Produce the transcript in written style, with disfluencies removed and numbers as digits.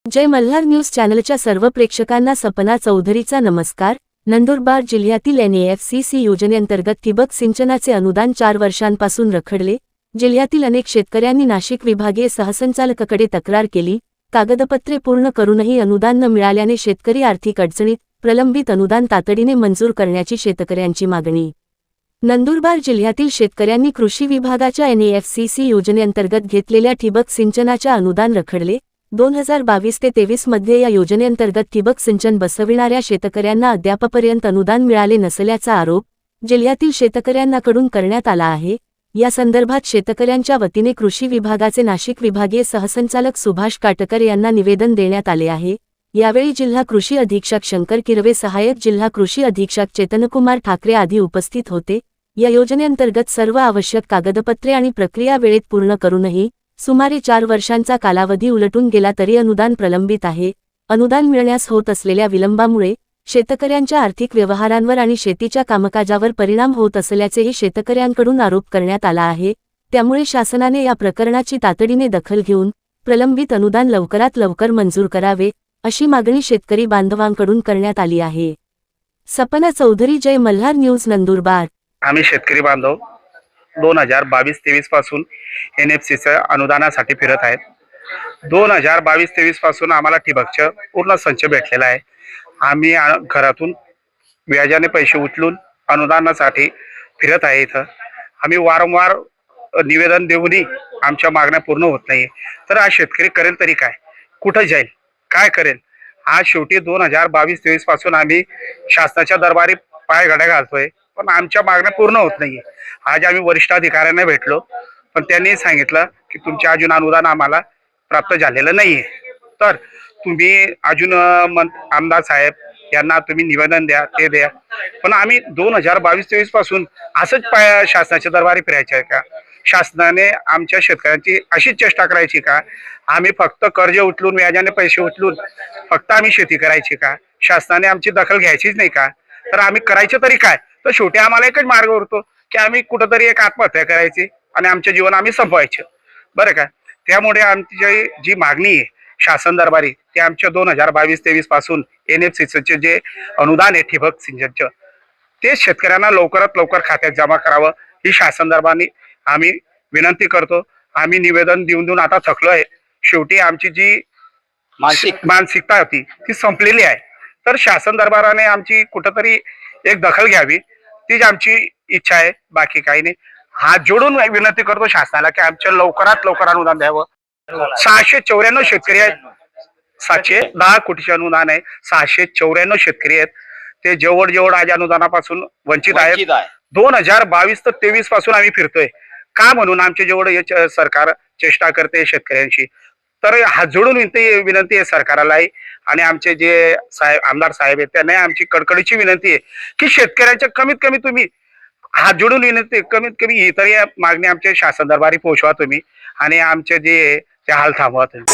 जय Malhar news चॅनलच्या सर्व प्रेक्षकांना सपना चौधरीचा नमस्कार। नंदुरबार जिल्ह्यातील NAFCC योजनेअंतर्गत ठिबक सिंचनाचे अनुदान 4 वर्षांपासून रखडले। जिल्ह्यातील अनेक शेतकऱ्यांनी नाशिक विभागीय सहसंचालकाकडे तक्रार केली। कागदपत्रे पूर्ण करूनही अनुदान न मिळाल्याने शेतकरी आर्थिक अडचणीत। प्रलंबित अनुदान तातडीने मंजूर करण्याची शेतकऱ्यांची मागणी। नंदुरबार जिल्ह्यातील शेतकऱ्यांनी कृषी विभागाच्या NAFCC योजनेअंतर्गत घेतलेल्या ठिबक सिंचनाच्या अनुदान रखडले। 2022 ते 23 मध्ये या योजनेअंतर्गत ठिबक सिंचन बसविणाऱ्या शेतकऱ्यांना अद्यापपर्यंत अनुदान मिळाले नसल्याचा आरोप जिल्ह्यातील शेतकऱ्यांकडून करण्यात आला आहे। या संदर्भात शेतकऱ्यांच्या वतीने कृषी विभागाचे नाशिक विभागीय सहसंचालक सुभाष काटकर यांना निवेदन देण्यात आले आहे। यावेळी जिल्हा कृषी अधीक्षक शंकर किरवे, सहाय्यक जिल्हा कृषी अधीक्षक चेतनकुमार ठाकरे आदी उपस्थित होते। या योजनेअंतर्गत सर्व आवश्यक कागदपत्रे आणि प्रक्रिया वेळेत पूर्ण करूनही सुमारे 4 वर्षांचा कालावधी उलटून गेला तरी अनुदान प्रलंबित आहे। अनुदान मिळण्यास होत असलेल्या विलंबामुळे शेतकऱ्यांच्या आर्थिक व्यवहारांवर आणि शेतीच्या कामकाजावर परिणाम होत असल्याचेही शेतकऱ्यांकडून आरोप करण्यात आला आहे। त्यामुळे शासनाने या प्रकरणाची तातडीने दखल घेऊन प्रलंबित अनुदान लवकरात लवकर मंजूर करावे, अशी मागणी शेतकरी बांधवांकडून करण्यात आली आहे। सपना चौधरी, जय मल्हार न्यूज, नंदुरबार। आम्ही शेतकरी बांधव 2022-23 पासून NFCच्या अनुदानासाठी फिरत आहेत। 2022-23 पासून आम्हाला ठिबकचा पूर्ण संच भेटलेला आहे। आम्ही घरातून व्याजाने पैसे उचलून अनुदानासाठी फिरत आहे। इथं आम्ही वारंवार निवेदन देऊनही आमच्या मागण्या पूर्ण होत नाही। तर हा शेतकरी करेल तरी काय, कुठं जाईल, काय करेल? आज शेवटी 2022-23 पासून आम्ही शासनाच्या दरबारी पाय घड्या घालतोय, पण आमच्या मागण्या पूर्ण होत नाहीये। आज आम्ही वरिष्ठ अधिकाऱ्यांना भेटलो, पण त्यांनी सांगितलं की तुमचे अजून अनुदान आम्हाला प्राप्त झालेलं नाहीये। तर तुम्ही अजून आमदार साहेब यांना तुम्ही निवेदन द्या, ते द्या। पण आम्ही 2022-23 पासून असंच शासनाच्या दरबारी फिरायचं आहे का? शासनाने आमच्या शेतकऱ्यांची अशीच चेष्टा करायची का? आम्ही फक्त कर्ज उचलून, व्याजाने पैसे उचलून फक्त आम्ही शेती करायची का? शासनाने आमची दखल घ्यायचीच नाही का? तर आम्ही करायचं तरी काय? तर शेवटी आम्हाला एकच मार्ग उरतो की आम्ही कुठंतरी एक आत्महत्या करायची आणि आमचे जीवन आम्ही संपवायचं, बरं का? त्यामुळे आमची जी मागणी आहे शासन दरबारी, ते आमच्या 2022-23 पासून NFCचे जे अनुदान आहे ठिबक सिंचनचं, ते शेतकऱ्यांना लवकरात लवकर खात्यात जमा करावं, ही शासन दरबारी आम्ही विनंती करतो। आम्ही निवेदन देऊन आता थकलो आहे। शेवटी आमची जी मानसिकता होती ती संपलेली आहे। तर शासन दरबाराने आमची कुठंतरी एक दखल घ्यावी, तीच आमची इच्छा आहे, बाकी काही नाही। हात जोडून विनंती करतो शासनाला की आमच्या लवकरात लवकर अनुदान द्यावं। 694 शेतकरी आहेत, 710 कोटीचे अनुदान आहे। 694 शेतकरी आहेत, ते जवळ आज अनुदानापासून वंचित आहेत। 2022 ते 23 पासून आम्ही फिरतोय का म्हणून आमच्या जेवढं सरकार चेष्टा करते शेतकऱ्यांशी। तर हात जोडून विनंती आहे सरकारला आणि आमचे जे आमदार साहेब आहेत त्यांना आमची कडकडीची विनंती आहे की शेतकऱ्यांच्या कमीत कमी तुम्ही हात जोडून विनंती, कमीत कमी ही तरी मागणी आमच्या शासन दरबारी पोहोचवा तुम्ही आणि आमचे जे ते हाल थांबवा तुम्ही।